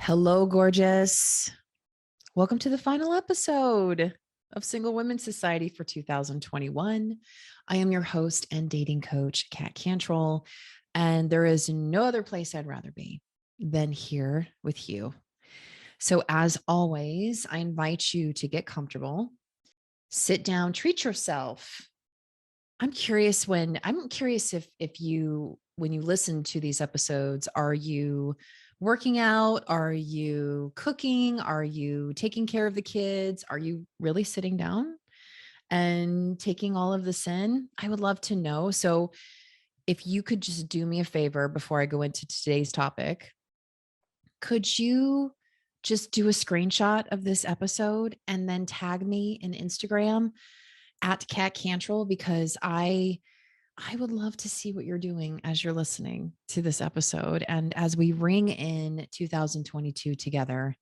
Hello, gorgeous. Welcome to the final episode of Single Women's Society for 2021. I am your host and dating coach, Kat Cantrell, and there is no other place I'd rather be than here with you. So, as always, I invite you to get comfortable, sit down, treat yourself. I'm curious if you when you listen to these episodes, are you working out? Are you cooking? Are you taking care of the kids? Are you really sitting down and taking all of this in? I would love to know. So if you could just do me a favor before I go into today's topic, could you just do a screenshot of this episode and then tag me in Instagram at Kat Cantrell, because I would love to see what you're doing as you're listening to this episode. And as we ring in 2022 together,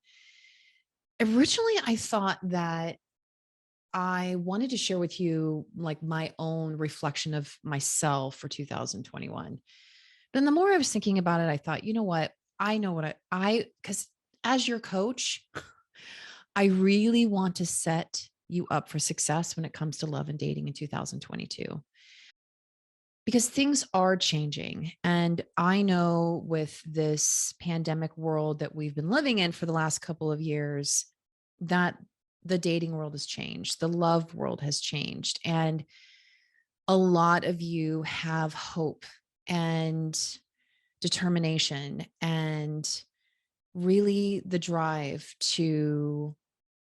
originally I thought that I wanted to share with you like my own reflection of myself for 2021. Then the more I was thinking about it, I thought, you know what? I know what because as your coach, I really want to set you up for success when it comes to love and dating in 2022. Because things are changing. And I know with this pandemic world that we've been living in for the last couple of years, that the dating world has changed, the love world has changed. And a lot of you have hope and determination and really the drive to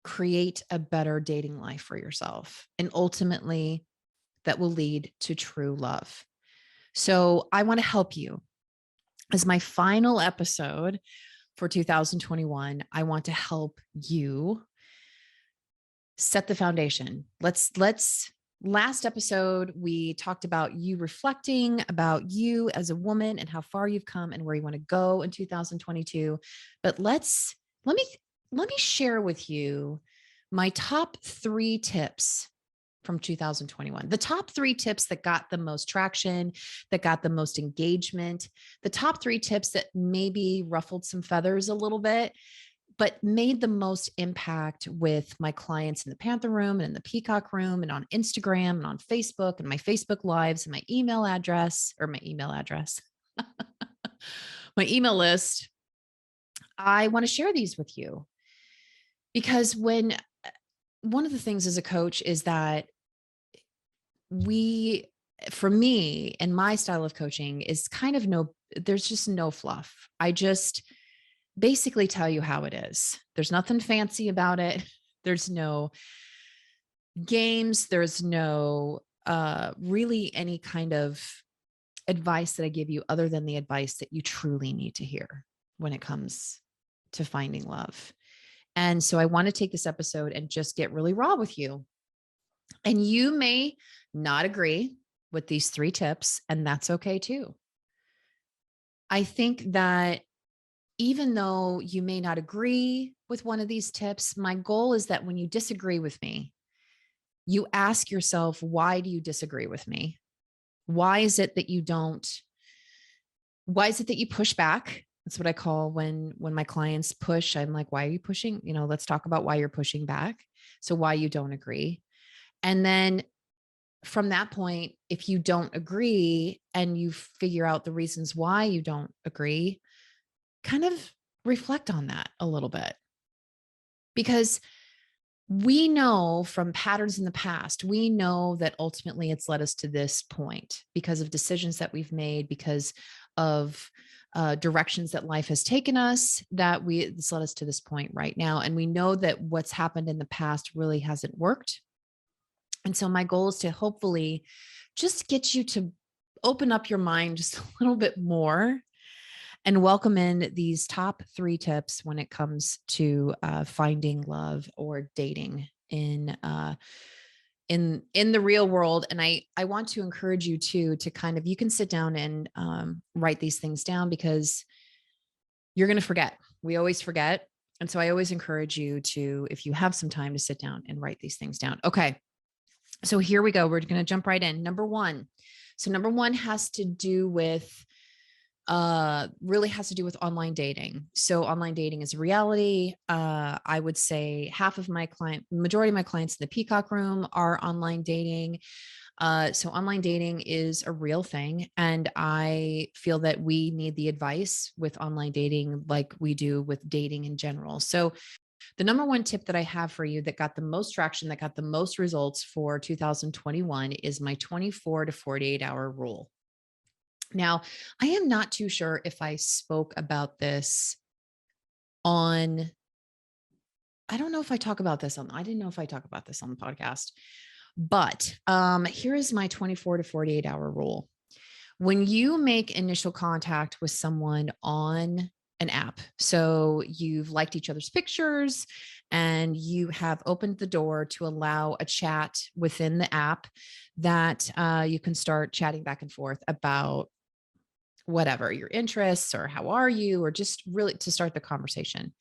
create a better dating life for yourself. And ultimately, that will lead to true love. So I want to help you. As my final episode for 2021, I want to help you set the foundation. Last episode, we talked about you reflecting about you as a woman and how far you've come and where you want to go in 2022. But let me share with you my top 3 tips from 2021. The top 3 tips that got the most traction, that got the most engagement, the top 3 tips that maybe ruffled some feathers a little bit, but made the most impact with my clients in the Panther Room and in the Peacock Room and on Instagram and on Facebook and my Facebook Lives and my email my email list. I want to share these with you because one of the things as a coach is that for me and my style of coaching is kind of there's just no fluff. I just basically tell you how it is. There's nothing fancy about it. There's no games. There's no really any kind of advice that I give you other than the advice that you truly need to hear when it comes to finding love. And so I want to take this episode and just get really raw with you. And you may not agree with these 3 tips, and that's okay too. I think that even though you may not agree with one of these tips, my goal is that when you disagree with me, you ask yourself, why do you disagree with me? Why is it that you push back? That's what I call when my clients push. I'm like, why are you pushing? Let's talk about why you're pushing back. So why you don't agree. And then from that point, if you don't agree and you figure out the reasons why you don't agree, kind of reflect on that a little bit. Because we know from patterns in the past, we know that ultimately it's led us to this point because of decisions that we've made, because of directions that life has taken us, it's led us to this point right now. And we know that what's happened in the past really hasn't worked. And so my goal is to hopefully just get you to open up your mind just a little bit more and welcome in these top 3 tips when it comes to finding love or dating in the real world. And I want to encourage you to kind of, you can sit down and write these things down because you're going to forget. We always forget. And so I always encourage you to, if you have some time, to sit down and write these things down. Okay. So here we go. We're going to jump right in. Number 1. So number 1 has to do with really has to do with online dating. So online dating is a reality. I would say majority of my clients in the Peacock Room are online dating. So online dating is a real thing. And I feel that we need the advice with online dating like we do with dating in general. So the number one tip that I have for you that got the most traction, that got the most results for 2021 is my 24 to 48-hour rule. Now, I am not too sure if I spoke about this on, I don't know if I talk about this on, I didn't know if I talk about this on the podcast, but here is my 24 to 48-hour rule. When you make initial contact with someone on an app, so you've liked each other's pictures and you have opened the door to allow a chat within the app that you can start chatting back and forth about whatever your interests or how are you, or just really to start the conversation.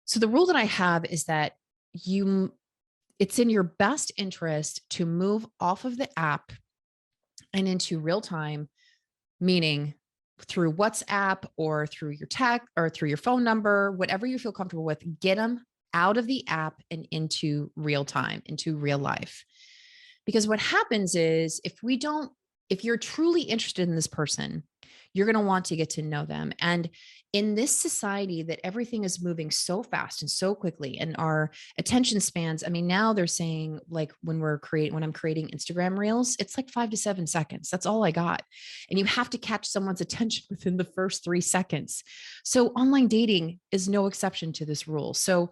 So the rule that I have is that it's in your best interest to move off of the app and into real time, meaning through WhatsApp or through your tech or through your phone number, whatever you feel comfortable with, get them out of the app and into real time, into real life. Because what happens is if you're truly interested in this person, you're going to want to get to know them. And in this society that everything is moving so fast and so quickly, and our attention spans, I mean, now they're saying like when I'm creating Instagram reels, it's like 5 to 7 seconds. That's all I got. And you have to catch someone's attention within the first 3 seconds. So online dating is no exception to this rule. So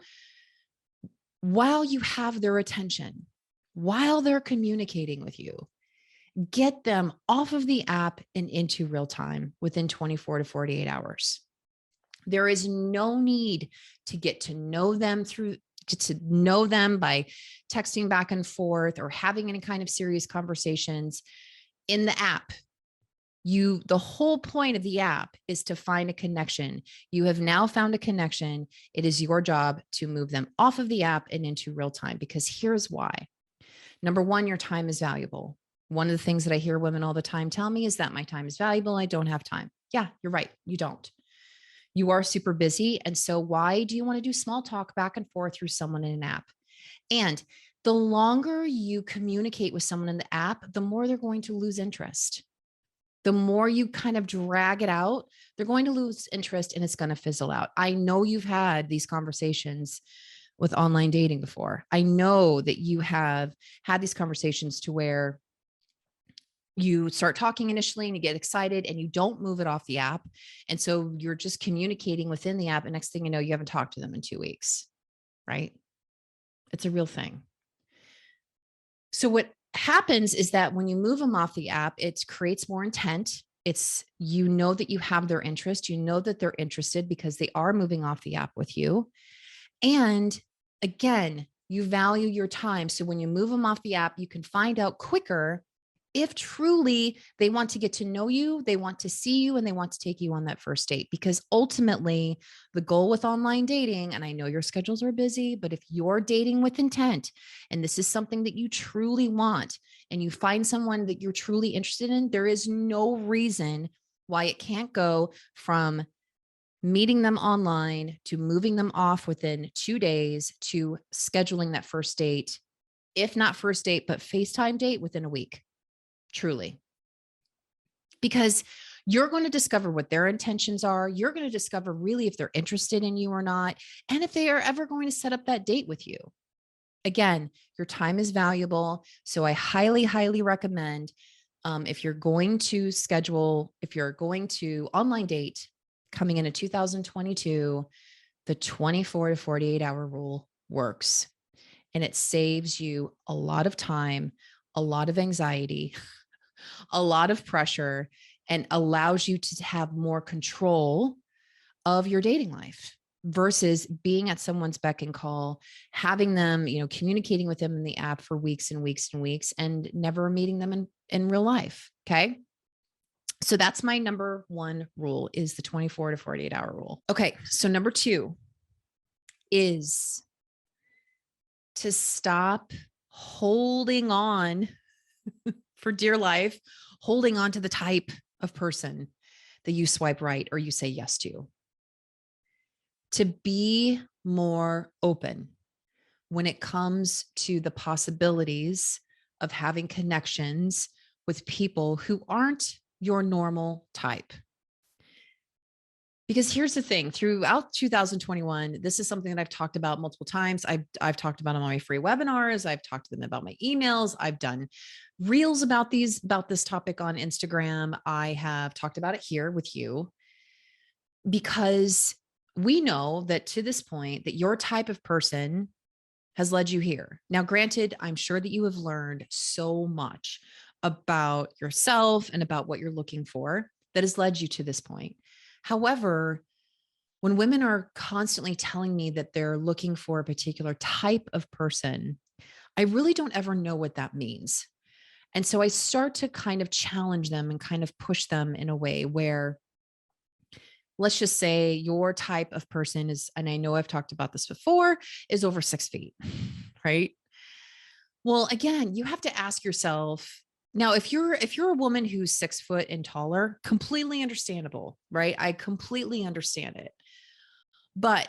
while you have their attention, while they're communicating with you, get them off of the app and into real time within 24 to 48 hours. There is no need to get to know them by texting back and forth or having any kind of serious conversations in the app. The whole point of the app is to find a connection. You have now found a connection. It is your job to move them off of the app and into real time, because here's why. Number one, your time is valuable. One of the things that I hear women all the time tell me is that my time is valuable. I don't have time. Yeah, you're right. You don't. You are super busy. And so why do you want to do small talk back and forth through someone in an app? And the longer you communicate with someone in the app, the more they're going to lose interest. The more you kind of drag it out, they're going to lose interest and it's going to fizzle out. I know you've had these conversations with online dating before. I know that you have had these conversations to where you start talking initially and you get excited and you don't move it off the app. And so you're just communicating within the app. And next thing you know, you haven't talked to them in 2 weeks, right? It's a real thing. So what happens is that when you move them off the app, it creates more intent. You know that you have their interest. You know that they're interested because they are moving off the app with you. And again, you value your time. So when you move them off the app, you can find out quicker if truly they want to get to know you, they want to see you, and they want to take you on that first date. Because ultimately, the goal with online dating, and I know your schedules are busy, but if you're dating with intent, and this is something that you truly want, and you find someone that you're truly interested in, there is no reason why it can't go from meeting them online to moving them off within 2 days to scheduling that first date, if not first date, but FaceTime date within a week. Truly. Because you're going to discover what their intentions are. You're going to discover really if they're interested in you or not, and if they are ever going to set up that date with you. Again, your time is valuable. So I highly, highly recommend if you're going to online date coming into 2022, the 24 to 48 hour rule works. And it saves you a lot of time, a lot of anxiety, a lot of pressure, and allows you to have more control of your dating life versus being at someone's beck and call, having them, communicating with them in the app for weeks and weeks and weeks and never meeting them in real life. Okay. So that's my number one rule, is the 24 to 48 hour rule. Okay. So number two is to stop holding on for dear life, holding on to the type of person that you swipe right or you say yes to be more open when it comes to the possibilities of having connections with people who aren't your normal type. Because here's the thing, throughout 2021, this is something that I've talked about multiple times. I've talked about on my free webinars. I've talked to them about my emails. I've done reels about this topic on Instagram. I have talked about it here with you because we know that to this point that your type of person has led you here. Now, granted, I'm sure that you have learned so much about yourself and about what you're looking for that has led you to this point. However, when women are constantly telling me that they're looking for a particular type of person, I really don't ever know what that means. And so I start to kind of challenge them and kind of push them in a way where, let's just say your type of person is, and I know I've talked about this before, is over 6 feet, right? Well, again, you have to ask yourself now, if you're a woman who's 6 foot and taller, completely understandable, right? I completely understand it. But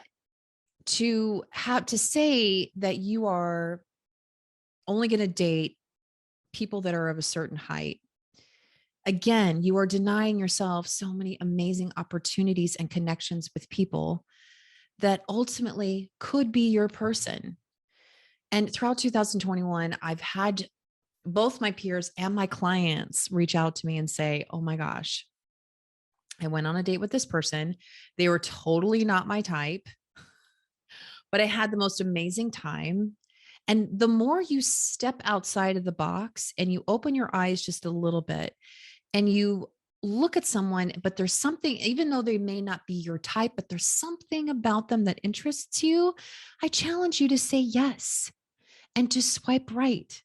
to have to say that you are only going to date people that are of a certain height, again, you are denying yourself so many amazing opportunities and connections with people that ultimately could be your person. And throughout 2021, I've had both my peers and my clients reach out to me and say, oh my gosh, I went on a date with this person. They were totally not my type, but I had the most amazing time. And the more you step outside of the box and you open your eyes just a little bit and you look at someone, but there's something, even though they may not be your type, but there's something about them that interests you, I challenge you to say yes and to swipe right.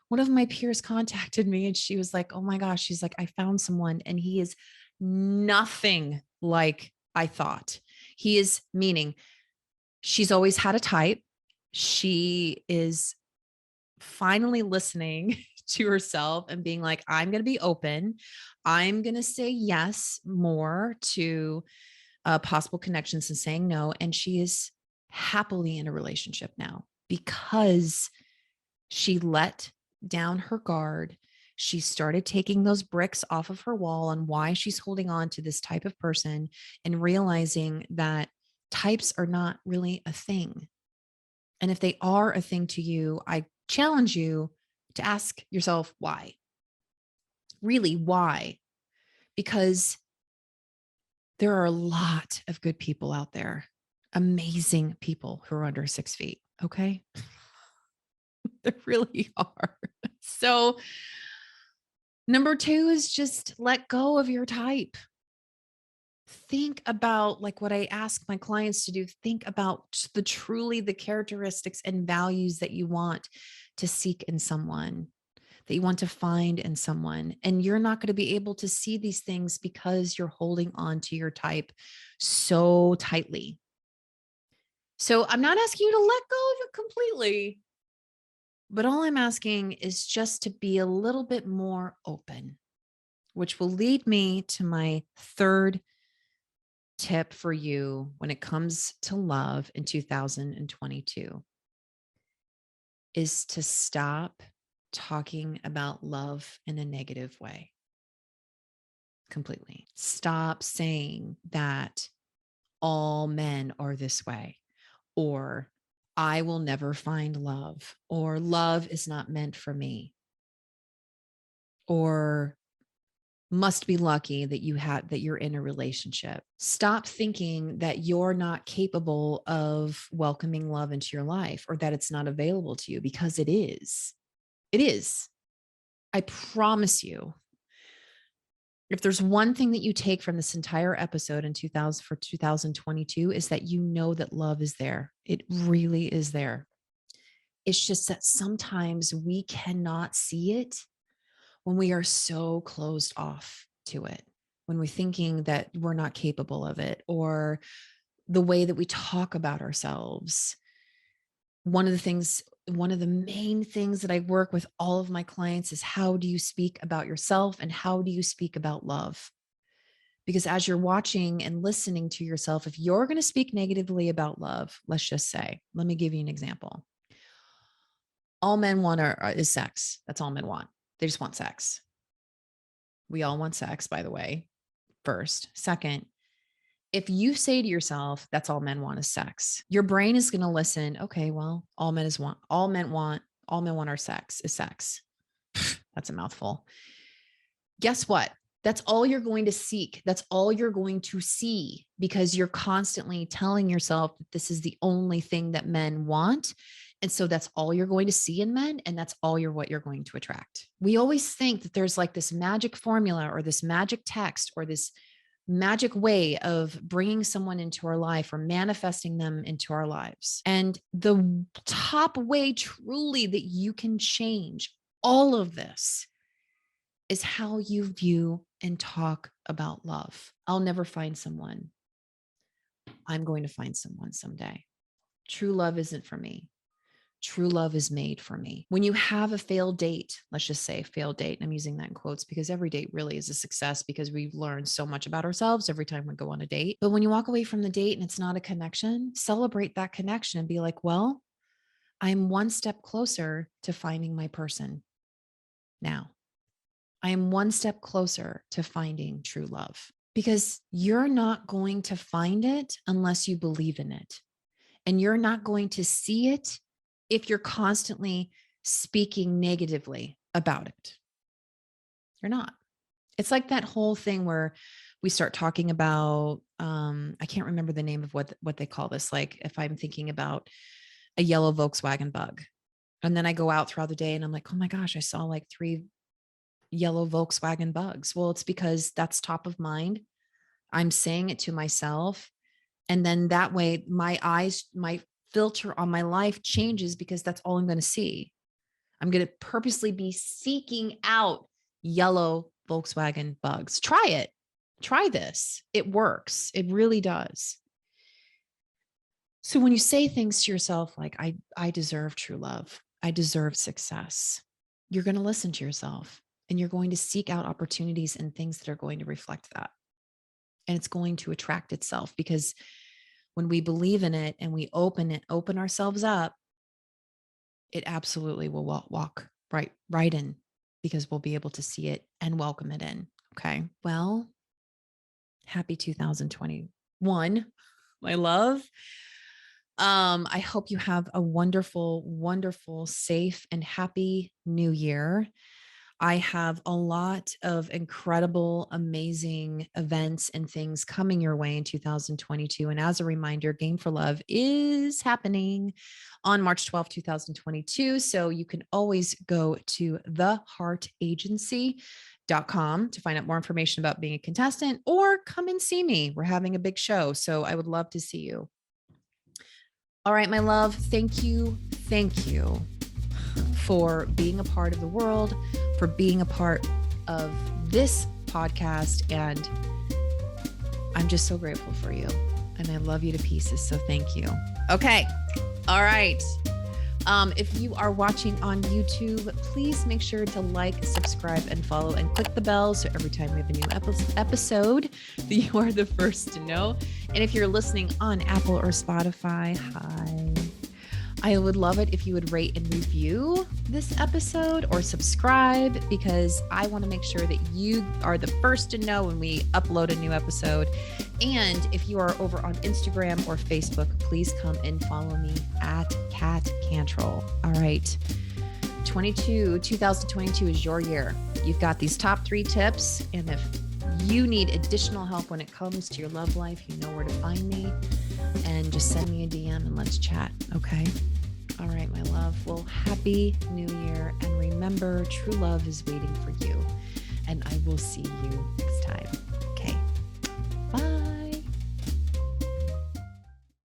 One of my peers contacted me and she was like, oh my gosh, she's like, I found someone and he is nothing like I thought. He is, meaning she's always had a type. She is finally listening to herself and being like, I'm going to be open. I'm going to say yes more to possible connections and saying no. And she is happily in a relationship now because she let down her guard. She started taking those bricks off of her wall on why she's holding on to this type of person and realizing that types are not really a thing. And if they are a thing to you, I challenge you to ask yourself why. Really, why? Because there are a lot of good people out there, amazing people who are under 6 feet. Okay. There really are. So, number two is just let go of your type. Think about like what I ask my clients to do. Think about the characteristics and values that you want to seek in someone, that you want to find in someone. And you're not going to be able to see these things because you're holding on to your type so tightly. So I'm not asking you to let go of it completely, but all I'm asking is just to be a little bit more open, which will lead me to my third tip for you when it comes to love in 2022 is to stop talking about love in a negative way. Completely. Stop saying that all men are this way, or I will never find love, or love is not meant for me, or must be lucky that you're in a relationship. Stop thinking that you're not capable of welcoming love into your life or that it's not available to you, because it is. It is. I promise you. If there's one thing that you take from this entire episode in 2022 is that you know that love is there. It really is there. It's just that sometimes we cannot see it when we are so closed off to it, when we're thinking that we're not capable of it, or the way that we talk about ourselves. One of the main things that I work with all of my clients is, how do you speak about yourself and how do you speak about love? Because as you're watching and listening to yourself, if you're going to speak negatively about love, let's just say, let me give you an example. All men want is sex. That's all men want. They just want sex. We all want sex, by the way, first. Second, if you say to yourself, that's all men want is sex, your brain is going to listen. Okay, well, all men want our sex is sex. That's a mouthful. Guess what? That's all you're going to seek. That's all you're going to see, because you're constantly telling yourself that this is the only thing that men want. And so that's all you're going to see in men. And that's what you're going to attract. We always think that there's like this magic formula or this magic text or this magic way of bringing someone into our life or manifesting them into our lives. And the top way truly that you can change all of this is how you view and talk about love. I'll never find someone. I'm going to find someone someday. True love isn't for me. True love is made for me. When you have a failed date, let's just say failed date, and I'm using that in quotes because every date really is a success because we've learned so much about ourselves every time we go on a date. But when you walk away from the date and it's not a connection, celebrate that connection and be like, well, I'm one step closer to finding my person now. I am one step closer to finding true love, because you're not going to find it unless you believe in it. And you're not going to see it if you're constantly speaking negatively about it. You're not. It's like that whole thing where we start talking about, I can't remember the name of what they call this. Like if I'm thinking about a yellow Volkswagen Bug, and then I go out throughout the day and I'm like, oh my gosh, I saw like 3 yellow Volkswagen Bugs. Well, it's because that's top of mind. I'm saying it to myself. And then that way my filter on my life changes, because that's all I'm going to see. I'm going to purposely be seeking out yellow Volkswagen Bugs. Try it. Try this. It works. It really does. So when you say things to yourself like, I deserve true love, I deserve success, you're going to listen to yourself and you're going to seek out opportunities and things that are going to reflect that. And it's going to attract itself, because when we believe in it and we open ourselves up, it absolutely will walk right in, because we'll be able to see it and welcome it in. Okay. Well, happy 2021, my love. I hope you have a wonderful, wonderful, safe, and happy new year. I have a lot of incredible, amazing events and things coming your way in 2022. And as a reminder, Game for Love is happening on March 12th, 2022. So you can always go to theheartagency.com to find out more information about being a contestant, or come and see me. We're having a big show, so I would love to see you. All right, my love, thank you for being a part of the world, for being a part of this podcast. And I'm just so grateful for you. And I love you to pieces. So thank you. Okay. All right. If you are watching on YouTube, please make sure to like, subscribe, and follow, and click the bell so every time we have a new episode, that you are the first to know. And if you're listening on Apple or Spotify, hi. I would love it if you would rate and review this episode or subscribe, because I want to make sure that you are the first to know when we upload a new episode. And if you are over on Instagram or Facebook, please come and follow me at Kat Cantrell. All right. 2022 is your year. You've got these top 3 tips. And if you need additional help when it comes to your love life, you know where to find me, and just send me a DM and let's chat. Okay. All right, my love. Well, happy new year. And remember, true love is waiting for you. And I will see you next time. Okay. Bye.